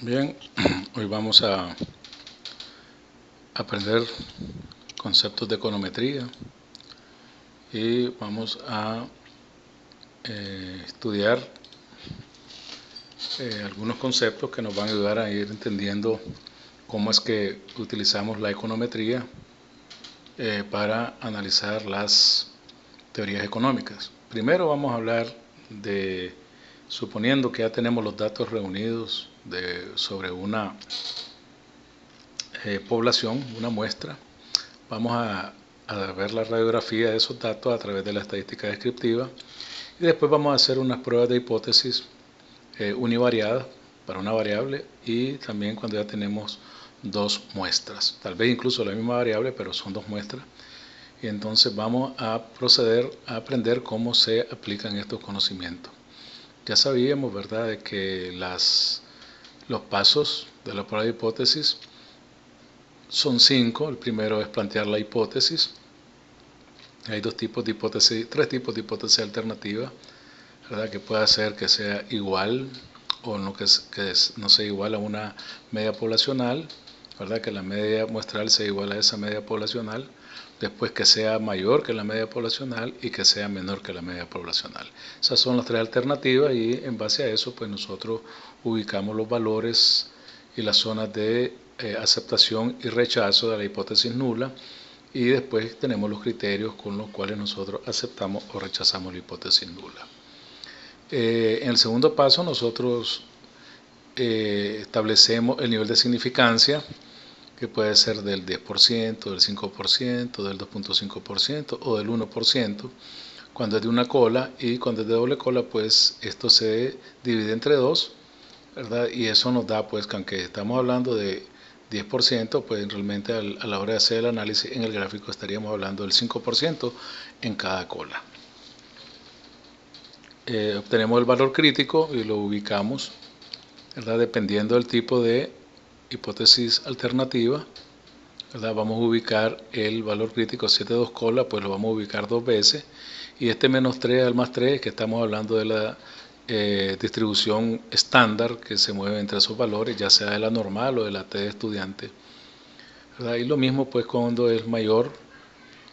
Bien, hoy vamos a aprender conceptos de econometría y vamos a estudiar algunos conceptos que nos van a ayudar a ir entendiendo cómo es que utilizamos la econometría para analizar las teorías económicas. Primero vamos a hablar de, suponiendo que ya tenemos los datos reunidos sobre una población, una muestra, vamos a ver la radiografía de esos datos a través de la estadística descriptiva y después vamos a hacer unas pruebas de hipótesis univariadas para una variable y también cuando ya tenemos dos muestras, tal vez incluso la misma variable pero son dos muestras, y entonces vamos a proceder a aprender cómo se aplican estos conocimientos. Ya sabíamos, ¿verdad?, de que los pasos de la prueba de hipótesis son 5. El primero es plantear la hipótesis. Hay tres tipos de hipótesis alternativas, ¿verdad?, que puede ser que sea igual o no, que no sea igual a una media poblacional, ¿verdad?, que la media muestral sea igual a esa media poblacional, después que sea mayor que la media poblacional y que sea menor que la media poblacional. Esas son las tres alternativas y en base a eso pues nosotros ubicamos los valores y las zonas de aceptación y rechazo de la hipótesis nula, y después tenemos los criterios con los cuales nosotros aceptamos o rechazamos la hipótesis nula. En el segundo paso nosotros establecemos el nivel de significancia, que puede ser del 10%, del 5%, del 2.5% o del 1%, cuando es de una cola, y cuando es de doble cola pues esto se divide entre dos, ¿verdad? Y eso nos da pues que aunque estamos hablando de 10%, pues realmente a la hora de hacer el análisis en el gráfico estaríamos hablando del 5% en cada cola. Obtenemos el valor crítico y lo ubicamos, ¿verdad?, dependiendo del tipo de hipótesis alternativa, ¿verdad? Vamos a ubicar el valor crítico 7 2 cola, pues lo vamos a ubicar dos veces, y este menos 3 al más 3, que estamos hablando de la distribución estándar que se mueve entre esos valores, ya sea de la normal o de la T de estudiante, ¿verdad? Y lo mismo pues cuando es mayor,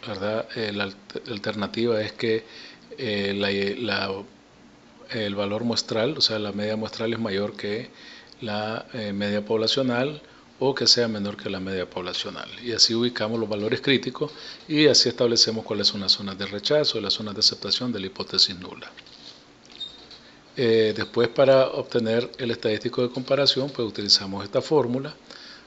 ¿verdad? La alternativa es que el valor muestral, o sea la media muestral es mayor que la media poblacional, o que sea menor que la media poblacional, y así ubicamos los valores críticos y así establecemos cuáles son las zonas de rechazo y las zonas de aceptación de la hipótesis nula. Después, para obtener el estadístico de comparación, pues utilizamos esta fórmula,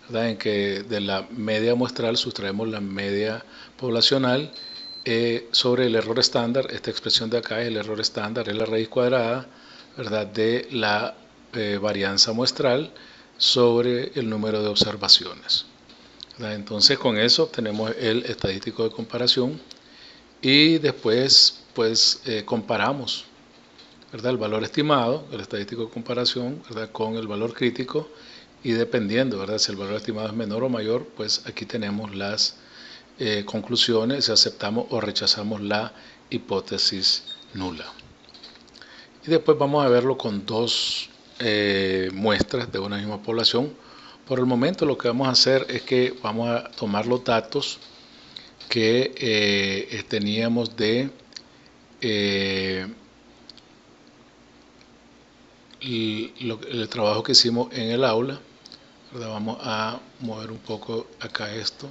¿verdad?, en que de la media muestral sustraemos la media poblacional sobre el error estándar. Esta expresión de acá es el error estándar, es la raíz cuadrada, ¿verdad?, de la varianza muestral sobre el número de observaciones, ¿verdad? Entonces con eso obtenemos el estadístico de comparación y después pues comparamos, ¿verdad?, el valor estimado, el estadístico de comparación, ¿verdad?, con el valor crítico, y dependiendo, ¿verdad?, si el valor estimado es menor o mayor, pues aquí tenemos las conclusiones, si aceptamos o rechazamos la hipótesis nula. Y después vamos a verlo con dos muestras de una misma población. Por el momento lo que vamos a hacer es que vamos a tomar los datos que teníamos de el trabajo que hicimos en el aula, ¿verdad? Vamos a mover un poco acá esto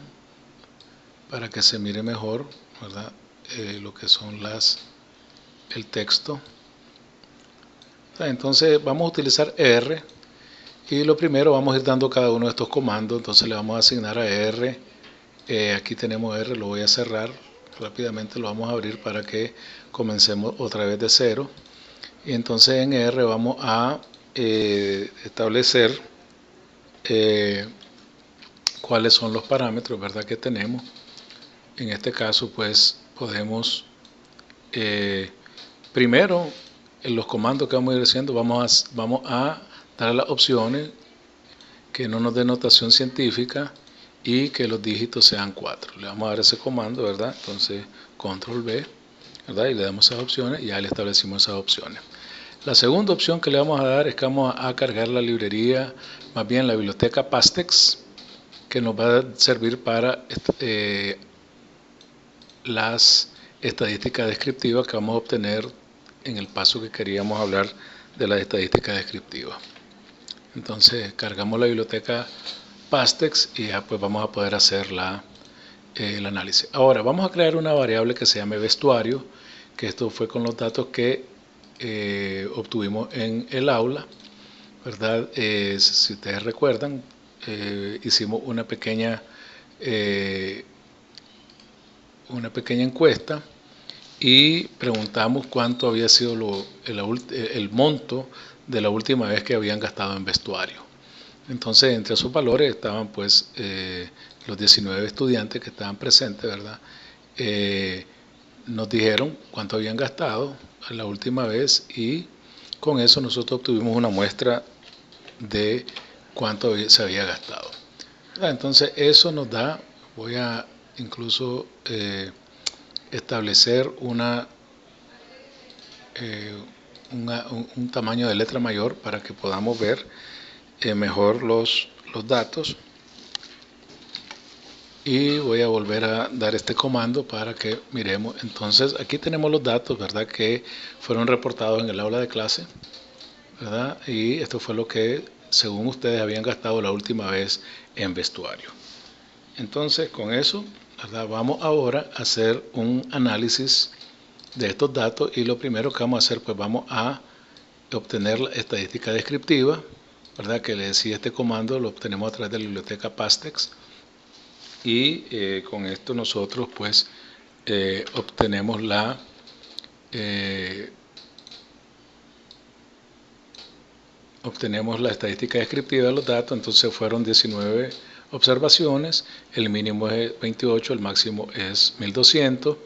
para que se mire mejor, ¿verdad?, lo que son el texto. Entonces vamos a utilizar R, y lo primero vamos a ir dando cada uno de estos comandos. Entonces le vamos a asignar a R, aquí tenemos R, lo voy a cerrar rápidamente, lo vamos a abrir para que comencemos otra vez de cero. Y entonces en R vamos a establecer cuáles son los parámetros, ¿verdad?, que tenemos. En este caso pues podemos primero, en los comandos que vamos a ir haciendo, vamos a dar las opciones que no nos den notación científica y que los dígitos sean 4. Le vamos a dar ese comando, ¿verdad? Entonces control B, ¿verdad?, y le damos esas opciones y ya le establecimos esas opciones. La segunda opción que le vamos a dar es que vamos a cargar la librería, más bien la biblioteca Pastex, que nos va a servir para las estadísticas descriptivas que vamos a obtener en el paso que queríamos hablar de las estadísticas descriptivas. Entonces cargamos la biblioteca Pastex y ya pues vamos a poder hacer el análisis. Ahora vamos a crear una variable que se llame vestuario, que esto fue con los datos que obtuvimos en el aula, ¿verdad? Si ustedes recuerdan, hicimos una pequeña encuesta y preguntamos cuánto había sido el monto de la última vez que habían gastado en vestuario. Entonces, entre esos valores estaban pues los 19 estudiantes que estaban presentes, ¿verdad? Nos dijeron cuánto habían gastado la última vez y con eso nosotros obtuvimos una muestra de cuánto se había gastado. Entonces, eso nos da, voy a incluso establecer un tamaño de letra mayor para que podamos ver mejor los datos, y voy a volver a dar este comando para que miremos. Entonces aquí tenemos los datos, ¿verdad?, que fueron reportados en el aula de clase, ¿verdad? Y esto fue lo que según ustedes habían gastado la última vez en vestuario. Entonces con eso, ¿verdad?, vamos ahora a hacer un análisis de estos datos, y lo primero que vamos a hacer, pues vamos a obtener la estadística descriptiva, ¿verdad?, que le decía este comando, lo obtenemos a través de la biblioteca Pastex, y con esto nosotros pues obtenemos la estadística descriptiva de los datos. Entonces fueron 19 observaciones, el mínimo es 28, el máximo es 1200,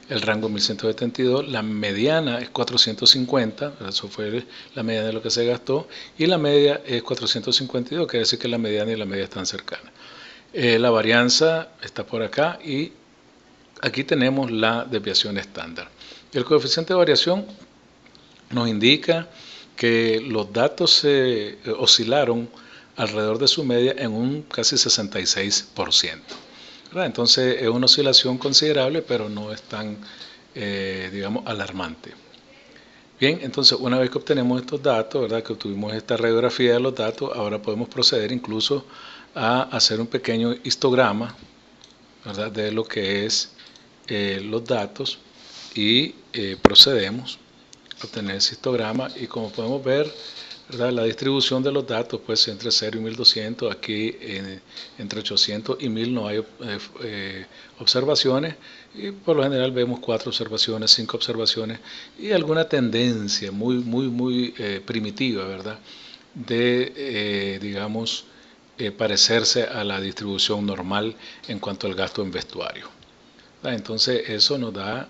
el rango 1172, la mediana es 450, eso fue la mediana de lo que se gastó, y la media es 452, quiere decir que la mediana y la media están cercanas. La varianza está por acá y aquí tenemos la desviación estándar. El coeficiente de variación nos indica que los datos se oscilaron alrededor de su media en un casi 66%. ¿Verdad? Entonces es una oscilación considerable, pero no es tan, digamos, alarmante. Bien, entonces una vez que obtenemos estos datos, ¿verdad?, que obtuvimos esta radiografía de los datos, ahora podemos proceder incluso a hacer un pequeño histograma, ¿verdad?, de lo que es los datos, y procedemos a obtener ese histograma, y como podemos ver, ¿verdad?, la distribución de los datos pues entre 0 y 1200, aquí entre 800 y 1000 no hay observaciones, y por lo general vemos 4 observaciones, 5 observaciones y alguna tendencia muy primitiva, ¿verdad?, de digamos parecerse a la distribución normal en cuanto al gasto en vestuario. Entonces eso nos da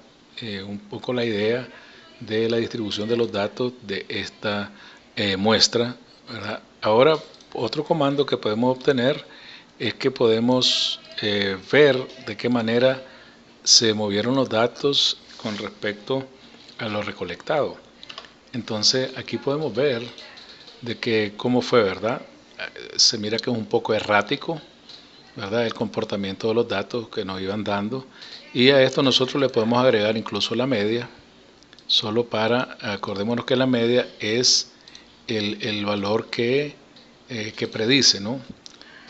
un poco la idea de la distribución de los datos de esta muestra, ¿verdad? Ahora otro comando que podemos obtener es que podemos ver de qué manera se movieron los datos con respecto a lo recolectado. Entonces aquí podemos ver de que cómo fue, ¿verdad? Se mira que es un poco errático, ¿verdad?, el comportamiento de los datos que nos iban dando, y a esto nosotros le podemos agregar incluso la media, solo para, acordémonos que la media es el valor que predice, ¿no?,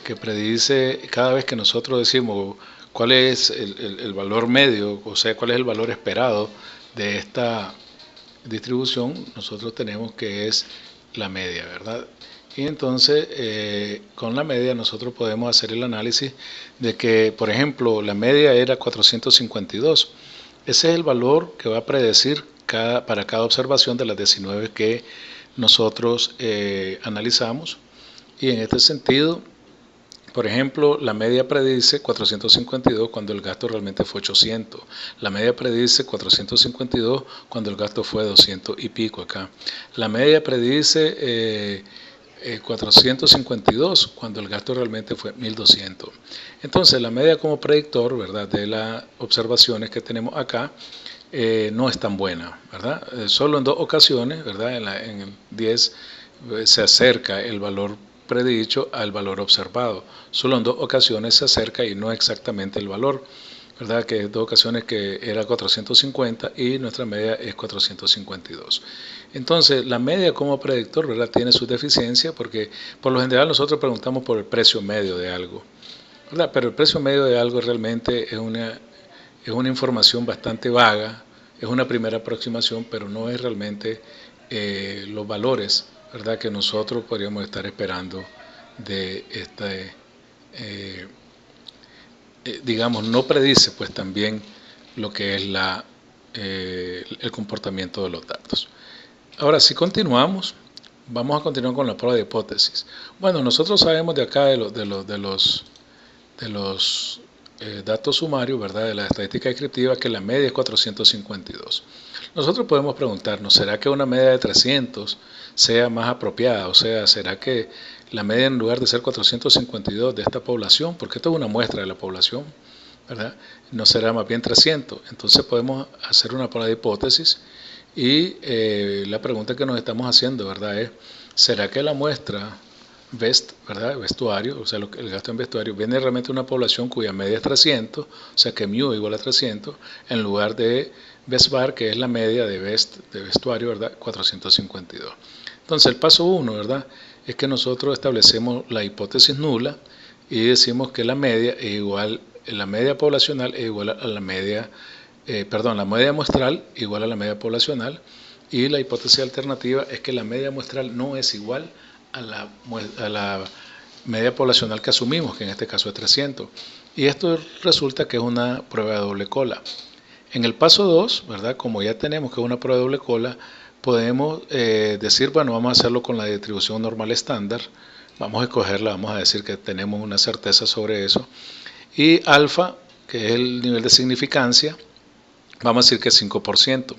que predice cada vez que nosotros decimos cuál es el valor medio, o sea, cuál es el valor esperado de esta distribución, nosotros tenemos que es la media, ¿verdad? Y entonces con la media nosotros podemos hacer el análisis de que, por ejemplo, la media era 452. Ese es el valor que va a predecir para cada observación de las 19 que nosotros analizamos. Y en este sentido, por ejemplo, la media predice 452 cuando el gasto realmente fue 800. La media predice 452 cuando el gasto fue 200 y pico acá. La media predice 452 cuando el gasto realmente fue 1200. Entonces la media como predictor, ¿verdad?, de las observaciones que tenemos acá, no es tan buena, ¿verdad? Solo en 2 ocasiones, ¿verdad? En el 10 se acerca el valor predicho al valor observado. Solo en 2 ocasiones se acerca y no exactamente el valor, ¿verdad? Que 2 ocasiones que era 450 y nuestra media es 452. Entonces, la media como predictor, ¿verdad? Tiene su deficiencia porque por lo general nosotros preguntamos por el precio medio de algo, ¿verdad? Pero el precio medio de algo realmente es una información bastante vaga, es una primera aproximación, pero no es realmente los valores, ¿verdad?, que nosotros podríamos estar esperando de este, digamos, no predice pues también lo que es el comportamiento de los datos. Ahora, si continuamos, vamos a continuar con la prueba de hipótesis. Bueno, nosotros sabemos de acá de los datos sumarios, ¿verdad?, de la estadística descriptiva, que la media es 452. Nosotros podemos preguntarnos, ¿será que una media de 300 sea más apropiada? O sea, ¿será que la media, en lugar de ser 452 de esta población, porque esto es una muestra de la población, ¿verdad?, no será más bien 300? Entonces podemos hacer una prueba de hipótesis y la pregunta que nos estamos haciendo, ¿verdad?, es, ¿será que la muestra VEST, ¿verdad?, vestuario, o sea, el gasto en vestuario, viene realmente de una población cuya media es 300, o sea que mu igual a 300, en lugar de VESTVAR, que es la media de VEST, de vestuario, ¿verdad?, 452. Entonces el paso 1, ¿verdad?, es que nosotros establecemos la hipótesis nula y decimos que la media es igual, la media poblacional es igual a la media, la media muestral igual a la media poblacional, y la hipótesis alternativa es que la media muestral no es igual a la media poblacional que asumimos, que en este caso es 300. Y esto resulta que es una prueba de doble cola. En el paso 2, ¿verdad?, como ya tenemos que es una prueba de doble cola, podemos decir, bueno, vamos a hacerlo con la distribución normal estándar. Vamos a escogerla, vamos a decir que tenemos una certeza sobre eso. Y alfa, que es el nivel de significancia, vamos a decir que es 5%.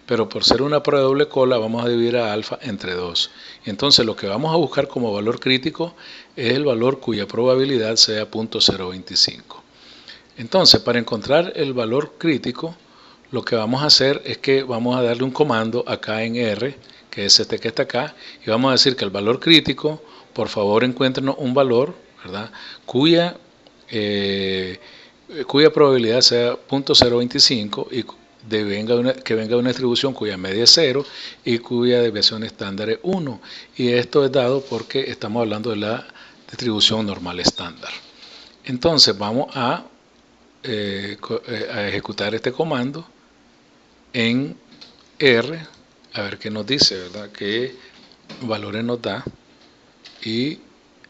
Pero por ser una prueba de doble cola vamos a dividir a alfa entre 2. Entonces lo que vamos a buscar como valor crítico es el valor cuya probabilidad sea 0.025. Entonces, para encontrar el valor crítico, lo que vamos a hacer es que vamos a darle un comando acá en R, que es este que está acá, y vamos a decir que el valor crítico, por favor encuéntrenos un valor, ¿verdad?, cuya probabilidad sea 0.025 y que venga de una distribución cuya media es 0 y cuya desviación estándar es 1. Y esto es dado porque estamos hablando de la distribución normal estándar. Entonces vamos a ejecutar este comando en R, a ver qué nos dice, ¿verdad?, qué valores nos da, y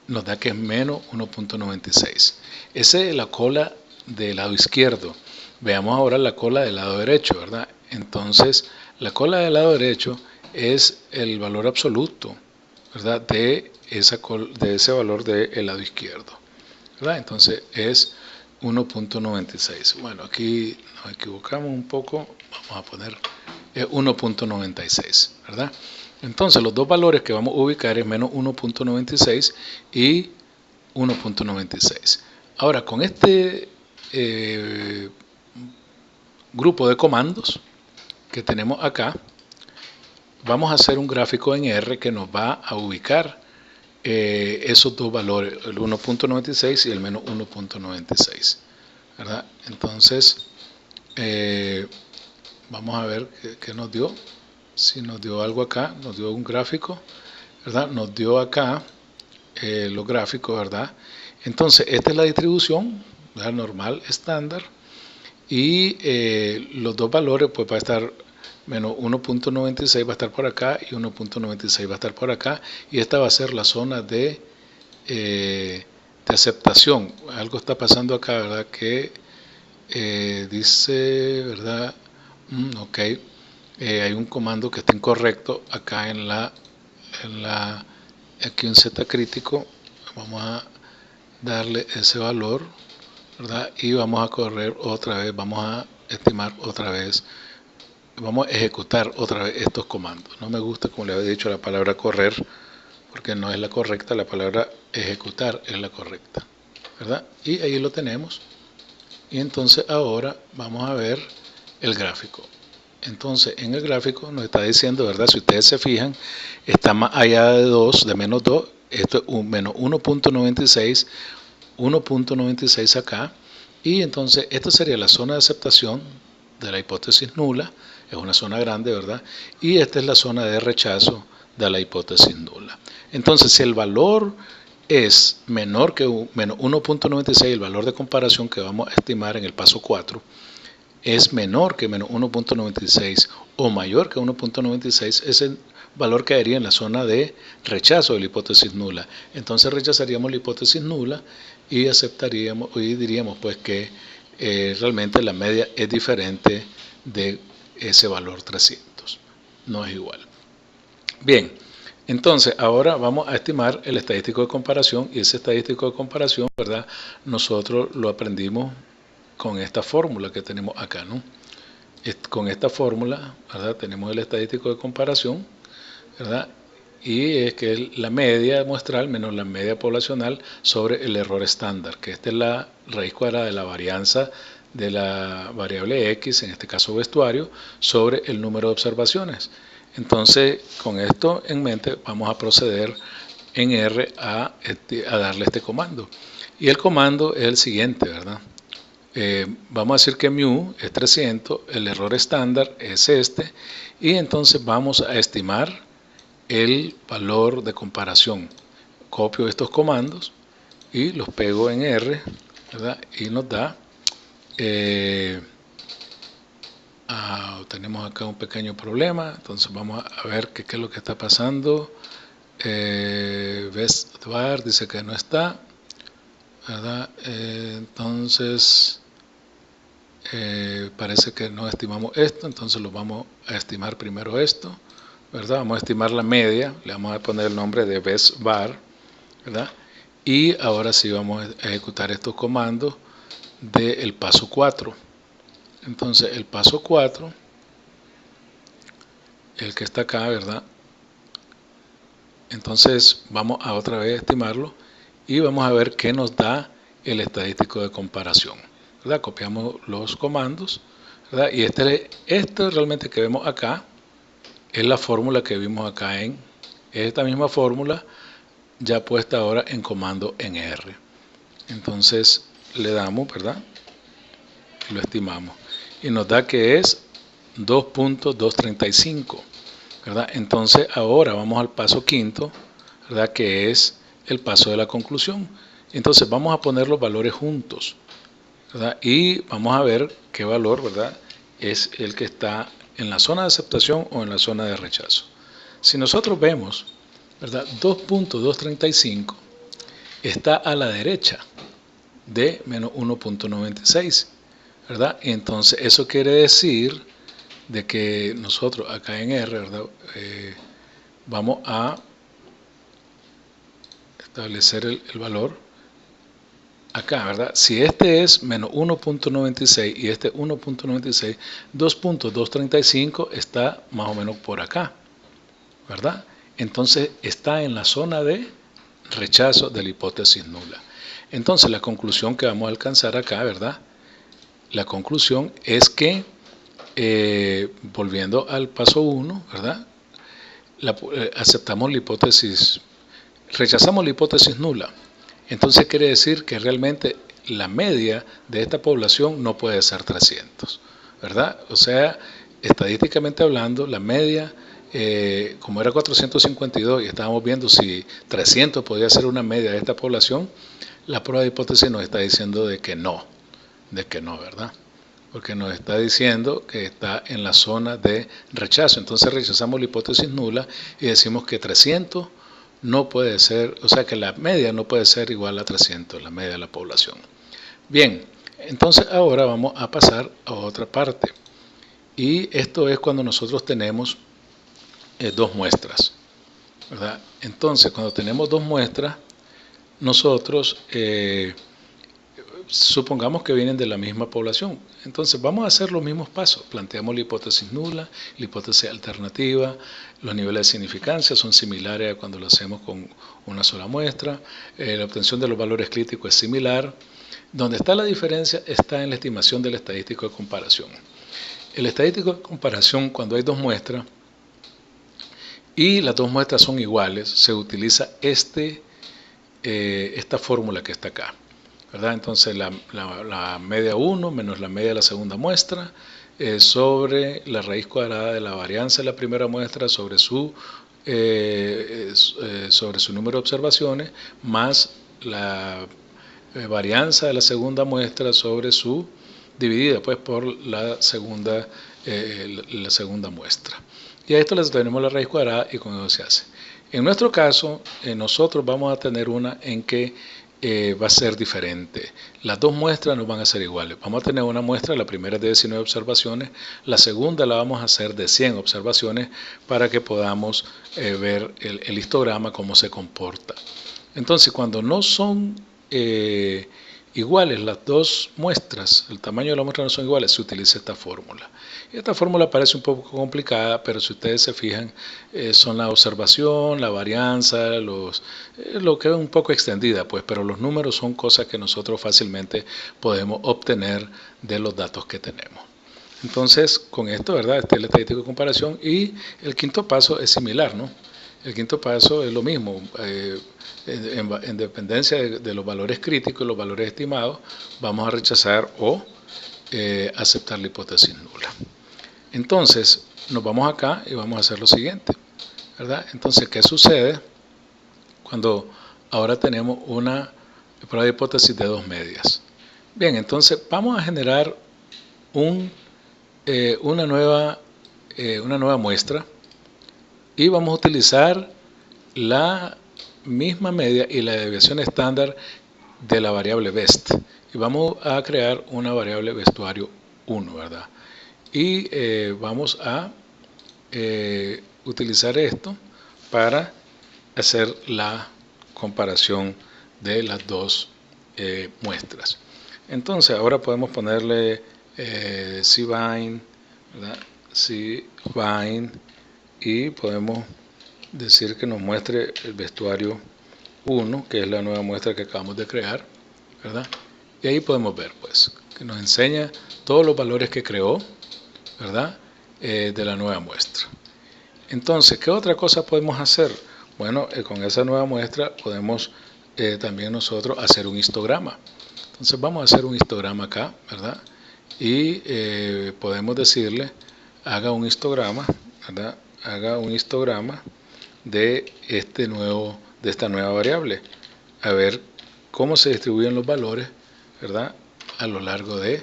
nos da que es menos 1.96. Esa es la cola del lado izquierdo. Veamos ahora la cola del lado derecho, ¿verdad? Entonces, la cola del lado derecho es el valor absoluto, ¿verdad?, de ese valor del lado izquierdo, ¿verdad? Entonces es 1.96. Bueno, aquí nos equivocamos un poco, vamos a poner 1.96, ¿verdad? Entonces los dos valores que vamos a ubicar es menos 1.96 y 1.96. Ahora, con este grupo de comandos que tenemos acá, vamos a hacer un gráfico en R que nos va a ubicar esos dos valores, el 1.96 y el menos 1.96, ¿verdad? Entonces, vamos a ver qué nos dio. Si nos dio algo acá, nos dio un gráfico, ¿verdad? Nos dio acá los gráficos, ¿verdad? Entonces, esta es la distribución, ¿verdad?, normal, estándar, y los dos valores, pues va a estar menos 1.96 va a estar por acá y 1.96 va a estar por acá, y esta va a ser la zona de aceptación. Algo está pasando acá, ¿verdad?, que dice, ¿verdad? Ok, hay un comando que está incorrecto acá aquí en Z crítico. Vamos a darle ese valor, ¿verdad?, y vamos a correr otra vez, vamos a estimar otra vez, vamos a ejecutar otra vez estos comandos. No me gusta, como le había dicho, la palabra correr, porque no es la correcta, la palabra ejecutar es la correcta, ¿verdad? Y ahí lo tenemos. Y entonces ahora vamos a ver el gráfico. Entonces, en el gráfico nos está diciendo, ¿verdad? Si ustedes se fijan, está más allá de 2, de menos 2, esto es un menos 1.96, 1.96 acá, y entonces esta sería la zona de aceptación de la hipótesis nula, es una zona grande, ¿verdad? Y esta es la zona de rechazo de la hipótesis nula. Entonces, si el valor es menor que menos 1.96, el valor de comparación que vamos a estimar en el paso 4, es menor que menos 1.96 o mayor que 1.96, ese valor caería en la zona de rechazo de la hipótesis nula. Entonces rechazaríamos la hipótesis nula y aceptaríamos y diríamos pues que realmente la media es diferente de ese valor 300, no es igual. Bien, entonces ahora vamos a estimar el estadístico de comparación, y ese estadístico de comparación, ¿verdad? Nosotros lo aprendimos con esta fórmula que tenemos acá, ¿no? Con esta fórmula, ¿verdad? Tenemos el estadístico de comparación, ¿verdad? Y es que es la media muestral menos la media poblacional sobre el error estándar, que esta es la raíz cuadrada de la varianza de la variable X, en este caso vestuario, sobre el número de observaciones. Entonces, con esto en mente, vamos a proceder en R a darle este comando. Y el comando es el siguiente, ¿verdad? Vamos a decir que mu es 300, el error estándar es este, y entonces vamos a estimar el valor de comparación. Copio estos comandos y los pego en R, ¿verdad? Y nos da, tenemos acá un pequeño problema, entonces vamos a ver qué es lo que está pasando. Vestvar dice que no está, ¿verdad? Entonces parece que no estimamos esto, entonces lo vamos a estimar primero esto, ¿verdad? Vamos a estimar la media, le vamos a poner el nombre de vestvar, ¿verdad? Y ahora sí vamos a ejecutar estos comandos del paso 4. Entonces el paso 4, el que está acá, ¿verdad? Entonces vamos a otra vez estimarlo y vamos a ver qué nos da el estadístico de comparación, ¿verdad? Copiamos los comandos, ¿verdad? Y este realmente que vemos acá es la fórmula que vimos acá en esta misma fórmula ya puesta ahora en comando en R. Entonces le damos, ¿verdad? Lo estimamos y nos da que es 2.235, ¿verdad? Entonces ahora vamos al paso quinto, ¿verdad? Que es el paso de la conclusión. Entonces vamos a poner los valores juntos, ¿verdad? Y vamos a ver qué valor, ¿verdad? Es el que está en la zona de aceptación o en la zona de rechazo. Si nosotros vemos, ¿verdad? 2.235 está a la derecha de menos 1.96, ¿verdad? Entonces eso quiere decir de que nosotros acá en R, ¿verdad? Vamos a establecer el valor acá, ¿verdad? Si este es menos 1.96 y este 1.96, 2.235 está más o menos por acá, ¿verdad? Entonces está en la zona de rechazo de la hipótesis nula. Entonces la conclusión que vamos a alcanzar acá, ¿verdad? La conclusión es que, volviendo al paso 1, ¿verdad? Aceptamos la hipótesis, rechazamos la hipótesis nula. Entonces quiere decir que realmente la media de esta población no puede ser 300, ¿verdad? O sea, estadísticamente hablando, la media, como era 452 y estábamos viendo si 300 podía ser una media de esta población, la prueba de hipótesis nos está diciendo de que no, ¿verdad? Porque nos está diciendo que está en la zona de rechazo. Entonces rechazamos la hipótesis nula y decimos que 300 no puede ser, o sea que la media no puede ser igual a 300, la media de la población. Bien, entonces ahora vamos a pasar a otra parte. Y esto es cuando nosotros tenemos dos muestras, ¿verdad? Entonces cuando tenemos dos muestras, nosotros supongamos que vienen de la misma población. Entonces vamos a hacer los mismos pasos. Planteamos la hipótesis nula, la hipótesis alternativa, los niveles de significancia son similares a cuando lo hacemos con una sola muestra, la obtención de los valores críticos es similar. Donde está la diferencia está en la estimación del estadístico de comparación. El estadístico de comparación, cuando hay dos muestras y las dos muestras son iguales, se utiliza esta fórmula que está acá, ¿verdad? Entonces la media 1 menos la media de la segunda muestra sobre la raíz cuadrada de la varianza de la primera muestra sobre su número de observaciones más la varianza de la segunda muestra sobre su dividida pues por la segunda muestra. Y a esto le tenemos la raíz cuadrada y con eso se hace. En nuestro caso, nosotros vamos a tener una en que va a ser diferente. Las dos muestras no van a ser iguales. Vamos a tener una muestra, la primera es de 19 observaciones, la segunda la vamos a hacer de 100 observaciones para que podamos ver el histograma, cómo se comporta. Entonces, cuando no son iguales las dos muestras, el tamaño de la muestra no son iguales, se utiliza esta fórmula. Esta fórmula parece un poco complicada, pero si ustedes se fijan, son la observación, la varianza, lo que es un poco extendida, pues, pero los números son cosas que nosotros fácilmente podemos obtener de los datos que tenemos. Entonces, con esto, ¿verdad? Este es el estadístico de comparación y el quinto paso es similar, ¿no? El quinto paso es lo mismo, en dependencia de los valores críticos y los valores estimados, vamos a rechazar o aceptar la hipótesis nula. Entonces, nos vamos acá y vamos a hacer lo siguiente, ¿verdad? Entonces, ¿qué sucede cuando ahora tenemos una prueba de hipótesis de dos medias? Bien, entonces vamos a generar una nueva muestra y vamos a utilizar la misma media y la desviación estándar de la variable best y vamos a crear una variable vestuario 1, ¿verdad? Y vamos a utilizar esto para hacer la comparación de las dos muestras. Entonces ahora podemos ponerle cbind, ¿verdad? Cbind, y podemos decir que nos muestre el vestuario 1, que es la nueva muestra que acabamos de crear, ¿verdad? Y ahí podemos ver, pues, que nos enseña todos los valores que creó, ¿verdad? De la nueva muestra. Entonces, ¿qué otra cosa podemos hacer? Bueno, con esa nueva muestra podemos también nosotros hacer un histograma. Entonces vamos a hacer un histograma acá, ¿verdad? Y podemos decirle, haga un histograma, ¿verdad? Haga un histograma de esta nueva variable, a ver cómo se distribuyen los valores, ¿verdad? A lo largo de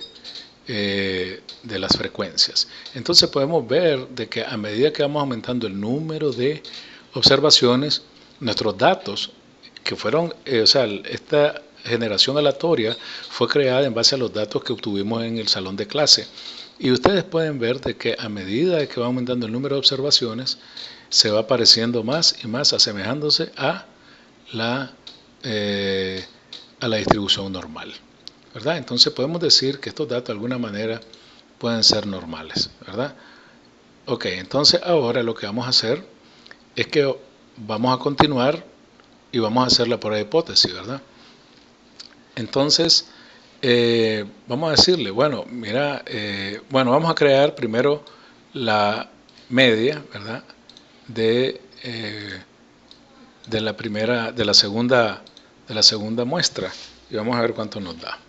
las frecuencias. Entonces podemos ver de que a medida que vamos aumentando el número de observaciones, nuestros datos que fueron, esta generación aleatoria fue creada en base a los datos que obtuvimos en el salón de clase. Y ustedes pueden ver de que a medida que va aumentando el número de observaciones, se va pareciendo más y más, asemejándose a la distribución normal, ¿verdad? Entonces podemos decir que estos datos de alguna manera pueden ser normales, ¿verdad? Ok, entonces ahora lo que vamos a hacer es que vamos a continuar y vamos a hacer la prueba de hipótesis, ¿verdad? Entonces, vamos a decirle, bueno, mira, vamos a crear primero la media, ¿verdad? De la segunda muestra y vamos a ver cuánto nos da,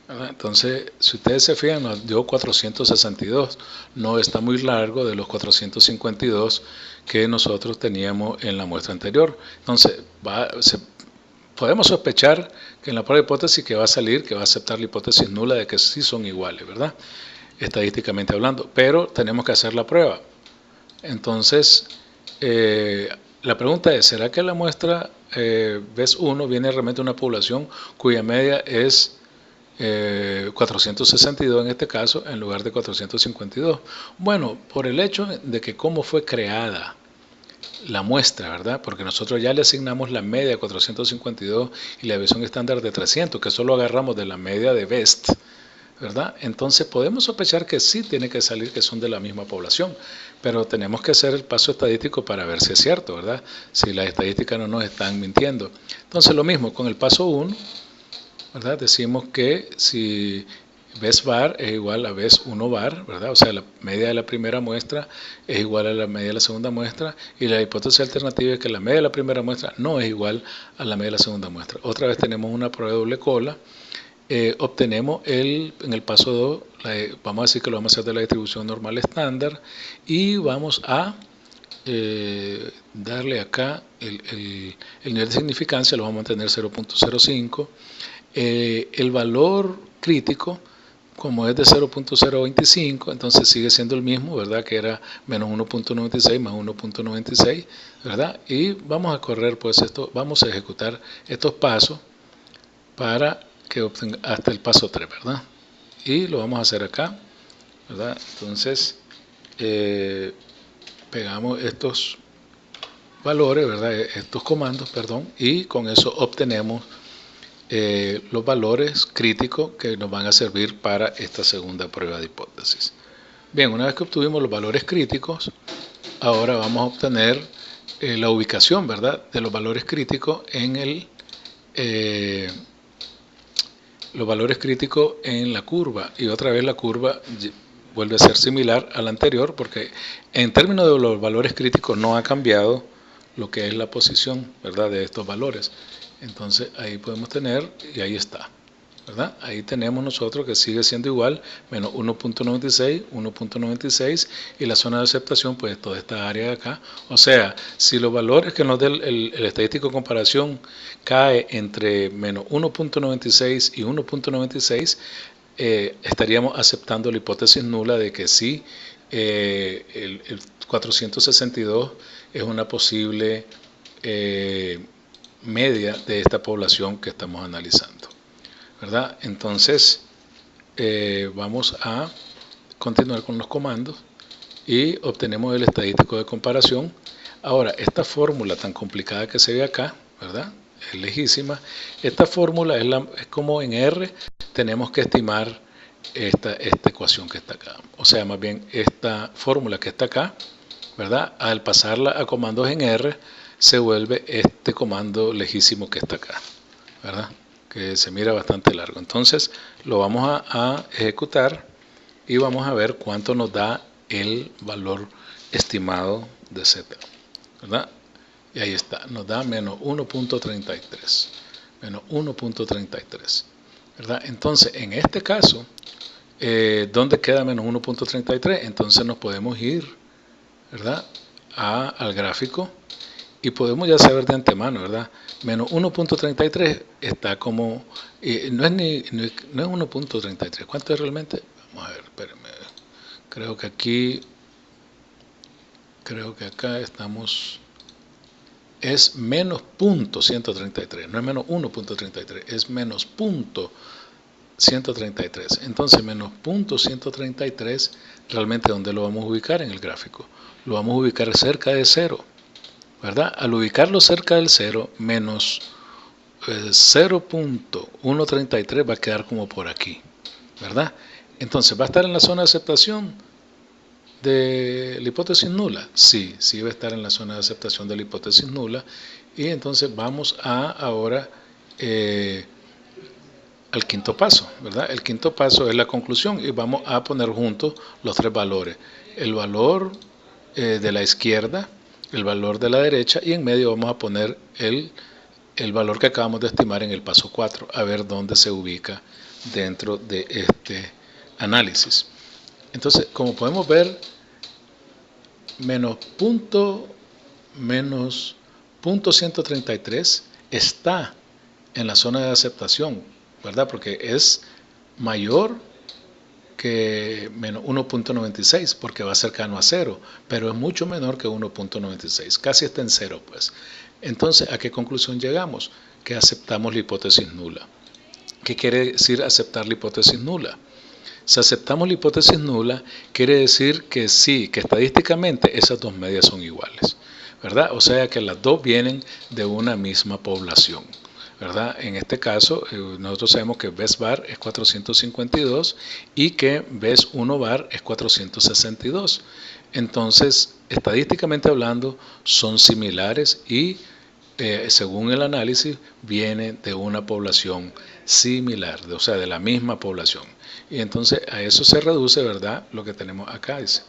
¿verdad? Entonces, si ustedes se fijan, nos dio 462, no está muy largo de los 452 que nosotros teníamos en la muestra anterior. Entonces, podemos sospechar que en la prueba de hipótesis que va a salir, que va a aceptar la hipótesis nula de que sí son iguales, ¿verdad? Estadísticamente hablando, pero tenemos que hacer la prueba. Entonces, la pregunta es, ¿será que la muestra BES1 viene realmente de una población cuya media es 462 en este caso, en lugar de 452? Bueno, por el hecho de que cómo fue creada la muestra, ¿verdad? Porque nosotros ya le asignamos la media de 452 y la desviación estándar de 300, que solo agarramos de la media de BEST, ¿verdad? Entonces podemos sospechar que sí tiene que salir que son de la misma población, pero tenemos que hacer el paso estadístico para ver si es cierto, ¿verdad? Si las estadísticas no nos están mintiendo. Entonces lo mismo con el paso 1, ¿verdad? Decimos que si Best bar es igual a best 1 bar, ¿verdad? O sea, la media de la primera muestra es igual a la media de la segunda muestra, y la hipótesis alternativa es que la media de la primera muestra no es igual a la media de la segunda muestra. Otra vez tenemos una prueba de doble cola. Obtenemos en el paso 2, vamos a decir que lo vamos a hacer de la distribución normal estándar, y vamos a darle acá el nivel de significancia, lo vamos a mantener 0.05. El valor crítico, como es de 0.025, entonces sigue siendo el mismo, ¿verdad? Que era menos 1.96 más 1.96, ¿verdad? Y vamos a correr, pues esto, vamos a ejecutar estos pasos para que obtenga hasta el paso 3, ¿verdad? Y lo vamos a hacer acá, ¿verdad? Entonces, pegamos estos valores, ¿verdad? Estos comandos, perdón, y con eso obtenemos los valores críticos que nos van a servir para esta segunda prueba de hipótesis. Bien, una vez que obtuvimos los valores críticos, ahora vamos a obtener la ubicación, ¿verdad?, de los valores críticos en los valores críticos en la curva, y otra vez la curva vuelve a ser similar a la anterior, porque en términos de los valores críticos no ha cambiado lo que es la posición, ¿verdad?, de estos valores. Entonces ahí podemos tener, y ahí está, ¿verdad? Ahí tenemos nosotros que sigue siendo igual, menos 1.96, 1.96, y la zona de aceptación, pues toda esta área de acá. O sea, si los valores que nos dé el estadístico de comparación cae entre menos 1.96 y 1.96, estaríamos aceptando la hipótesis nula de que sí, el 462 es una posible media de esta población que estamos analizando, ¿verdad? Entonces vamos a continuar con los comandos y obtenemos el estadístico de comparación. Ahora, esta fórmula tan complicada que se ve acá, ¿verdad?, es lejísima. Esta fórmula es como en R tenemos que estimar esta ecuación que está acá, o sea, más bien esta fórmula que está acá, ¿verdad?, al pasarla a comandos en R se vuelve este comando lejísimo que está acá, ¿verdad?, que se mira bastante largo. Entonces lo vamos a ejecutar y vamos a ver cuánto nos da el valor estimado de Z, ¿verdad? Y ahí está, nos da menos 1.33, menos 1.33, ¿verdad? Entonces en este caso, ¿dónde queda menos 1.33? Entonces nos podemos ir, ¿verdad?, al gráfico, y podemos ya saber de antemano, ¿verdad? Menos 1.33 está como, no es 1.33, ¿cuánto es realmente? Vamos a ver, espérenme, creo que acá estamos, es menos punto 133, no es menos 1.33, es menos punto 133. Entonces menos punto 133, realmente ¿dónde lo vamos a ubicar en el gráfico? Lo vamos a ubicar cerca de 0, ¿verdad? Al ubicarlo cerca del 0, menos 0.133 va a quedar como por aquí, ¿verdad? Entonces, ¿va a estar en la zona de aceptación de la hipótesis nula? Sí, sí va a estar en la zona de aceptación de la hipótesis nula. Y entonces vamos ahora al quinto paso, ¿verdad? El quinto paso es la conclusión, y vamos a poner juntos los tres valores: el valor de la izquierda, el valor de la derecha, y en medio vamos a poner el valor que acabamos de estimar en el paso 4, a ver dónde se ubica dentro de este análisis. Entonces, como podemos ver, menos punto 133 está en la zona de aceptación, ¿verdad? Porque es mayor que menos 1.96, porque va cercano a 0, pero es mucho menor que 1.96, casi está en 0, pues. Entonces, ¿a qué conclusión llegamos? Que aceptamos la hipótesis nula. ¿Qué quiere decir aceptar la hipótesis nula? Si aceptamos la hipótesis nula, quiere decir que sí, que estadísticamente esas dos medias son iguales, ¿verdad? O sea que las dos vienen de una misma población, ¿verdad? En este caso, nosotros sabemos que best bar es 452 y que best 1 bar es 462. Entonces, estadísticamente hablando, son similares y según el análisis, viene de una población similar, o sea, de la misma población. Y entonces a eso se reduce, ¿verdad?, lo que tenemos acá, dice,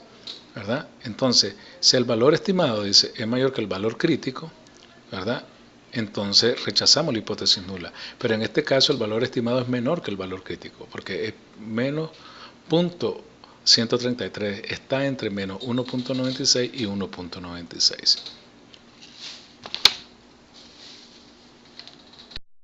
¿verdad? Entonces, si el valor estimado, dice, es mayor que el valor crítico, ¿verdad?, entonces rechazamos la hipótesis nula. Pero en este caso el valor estimado es menor que el valor crítico, porque es menos 0.133, está entre menos 1.96 y 1.96.